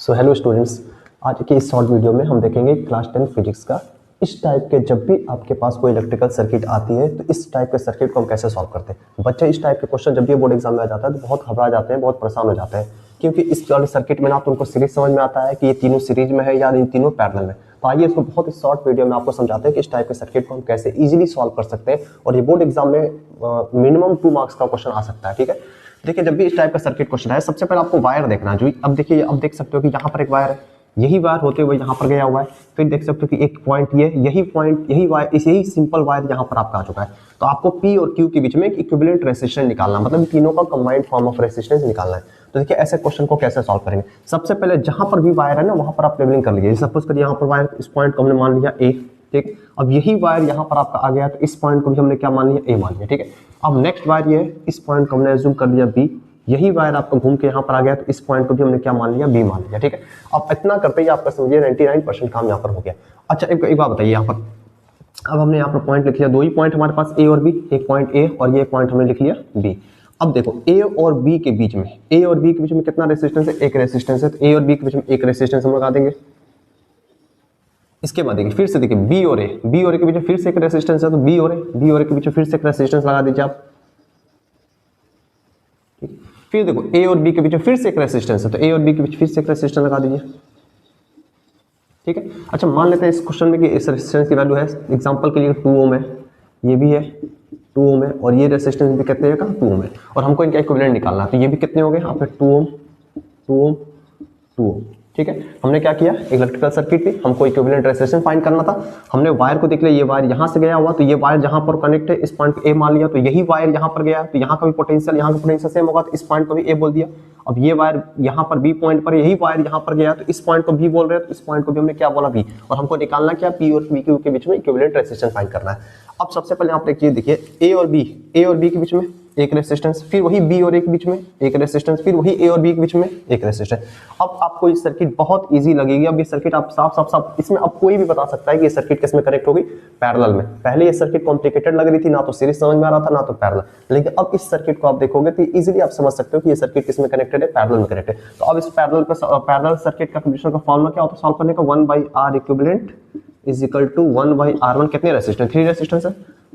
So hello students, आज के इस शॉर्ट वीडियो में हम देखेंगे क्लास 10 फिजिक्स का इस टाइप के जब भी आपके पास कोई इलेक्ट्रिकल सर्किट आती है तो इस टाइप के सर्किट को हम कैसे सॉल्व करते हैं। बच्चे इस टाइप के क्वेश्चन जब भी बोर्ड एग्जाम में आ जाता है तो बहुत घबरा जाते हैं, बहुत परेशान हो जाते हैं, क्योंकि इस वाले सर्किट में ना तो उनको सीरीज समझ में आता है कि ये तीनों सीरीज में है या इन तीनों पैरेलल में। तो आइए इसको बहुत ही शॉर्ट वीडियो में आपको समझाते हैं कि इस टाइप के सर्किट को हम कैसे इजीली सॉल्व कर सकते हैं और ये बोर्ड एग्जाम में मिनिमम 2 मार्क्स का क्वेश्चन आ सकता है। ठीक है, देखिए जब भी इस टाइप का सर्किट क्वेश्चन है सबसे पहले आपको वायर देखना है। जो अब देखिए, अब देख सकते हो कि यहाँ पर एक वायर है, यही वायर होते हुए यहाँ पर गया हुआ है। फिर देख सकते हो कि एक पॉइंट ये, यही पॉइंट, यही वायर, यही सिंपल वायर यहाँ पर आपका आ चुका है। तो आपको P और Q के बीच में एक इक्विवेलेंट रेजिस्टेंस निकालना, मतलब तीनों का कंबाइंड फॉर्म ऑफ रेजिस्टेंस निकालना है। तो देखिए ऐसे क्वेश्चन को कैसे सॉल्व करेंगे। सबसे पहले जहां पर भी वायर है ना वहां पर आप लेवलिंग कर लीजिए। सपोज करिए यहाँ पर वायर, इस पॉइंट को हमने मान लिया A, ठीक। अब यही वायर यहाँ पर आपका आ गया तो इस पॉइंट को भी हमने क्या मान लिया, A मान लिया, ठीक है। अब नेक्स्ट वायर ये है, इस पॉइंट को हमने एज्यूम कर लिया B, यही वायर आपका घूम के यहाँ पर आ गया तो इस पॉइंट को भी हमने क्या मान लिया, B मान लिया, ठीक है। अब इतना करते ही आपका समझिए 99% काम यहाँ पर हो गया। अच्छा एक बात बताइए, यहाँ पर अब हमने यहाँ पर पॉइंट लिख लिया, दो ही पॉइंट हमारे पास A और B, एक पॉइंट A और ये पॉइंट हमने लिख लिया B। अब देखो A और B के बीच में, A और B के बीच में कितना रेजिस्टेंस है, एक रेजिस्टेंस है। तो A और B के बीच में एक रेजिस्टेंस हम लगा देंगे। इसके बाद देखिए फिर से देखिए B और A के बीच में फिर से एक रेजिस्टेंस है, तो B और A के बीच में फिर से एक रेजिस्टेंस लगा दीजिए आप। फिर देखो A और B के बीच में फिर से एक रेजिस्टेंस है, तो A और B के बीच फिर से एक रेजिस्टेंस लगा दीजिए, ठीक है। अच्छा मान लेते हैं इस क्वेश्चन में कि इस रेजिस्टेंस की वैल्यू है एग्जांपल के लिए 2 ओम है, ये भी है 2 ओम है और ये रेजिस्टेंस भी कितने का 2 ओम है, और हमको इनका इक्विवेलेंट निकालना है। तो ये भी कितने हो गए यहाँ पे 2 ओम 2 ओम 2 ओम, ठीक है। हमने क्या किया, इलेक्ट्रिकल सर्किट थी, हमको इक्विवेलेंट रेजिस्टेंस फाइंड करना था। हमने वायर को देख लिया, ये वायर यहाँ से गया हुआ, तो ये वायर जहाँ पर कनेक्ट है इस पॉइंट पे A मान लिया, तो यही वायर यहाँ पर गया तो यहाँ का भी पोटेंशियल, यहाँ का पोटेंशियल सेम होगा, तो इस पॉइंट को भी A बोल दिया। अब ये वायर यहाँ पर B पॉइंट पर, यही वायर यहाँ पर गया तो इस पॉइंट को B बोल रहे हैं, तो इस पॉइंट को भी हमने क्या बोला B, और हमको निकालना क्या, P और PQ के बीच में इक्विवेलेंट रेजिस्टेंस फाइंड करना है। अब सबसे पहले आप एक चीज देखिए, A और B के बीच में एक रेजिस्टेंस, फिर वही B और A के बीच में एक रेजिस्टेंस, फिर वही A और B के बीच में एक रेजिस्टेंस। अब आपको ये सर्किट बहुत इजी लगेगी। अब ये सर्किट आप साफ इसमें अब कोई भी बता सकता है कि ये सर्किट किस में कनेक्ट होगी, पैरेलल में। पहले ये सर्किट कॉम्प्लिकेटेड लग रही थी, ना तो सीरीज समझ में आ रहा था ना तो पैरेलल, लेकिन अब इस सर्किट को आप देखोगे तो इजीली आप समझ सकते हो कि ये सर्किट किस में कनेक्टेड है, पैरेलल में कनेक्टेड है। तो अब इस पैरेलल सर्किट का कंडीशन का फॉर्मूला क्या होता है सॉल्व करने का, 1/R equivalent is equal to 1/R1, कितने रेजिस्टेंस, 3 रेजिस्टेंस है,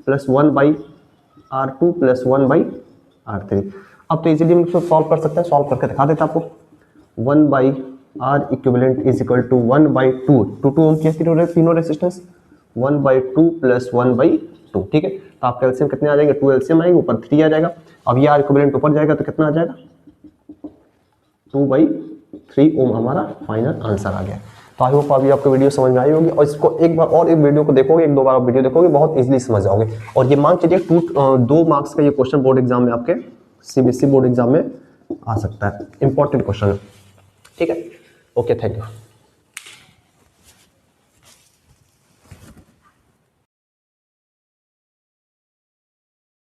प्लस 1/R2 प्लस 1/R3। अब तो इजीली हम इसको सॉल्व कर सकते हैं, सॉल्व करके दिखा देता आपको। 1/R equivalent is equal to 1/2, 2 ohm के तीनों रेजिस्टेंस, 1/2 प्लस 1/2, ठीक है। तो आपका एलसीएम कितने आ जाएंगे, 2 एलसीएम आएंगे, ऊपर 3 आ जाएगा। अब ये R इक्विवेलेंट ऊपर जाएगा तो कितना आ जाएगा, 2/3 ओम हमारा फाइनल आंसर आ गया। तो आई होप अभी आपको वीडियो समझ में आई होगी, और इसको एक बार और एक वीडियो को देखोगे, 1-2 बार आप वीडियो देखोगे, बहुत इजीली समझ जाओगे। और ये मान चलिए 2 मार्क्स का ये क्वेश्चन बोर्ड एग्जाम में, आपके CBSE बोर्ड एग्जाम में आ सकता है, इंपॉर्टेंट क्वेश्चन है, ठीक है। Okay, thank you.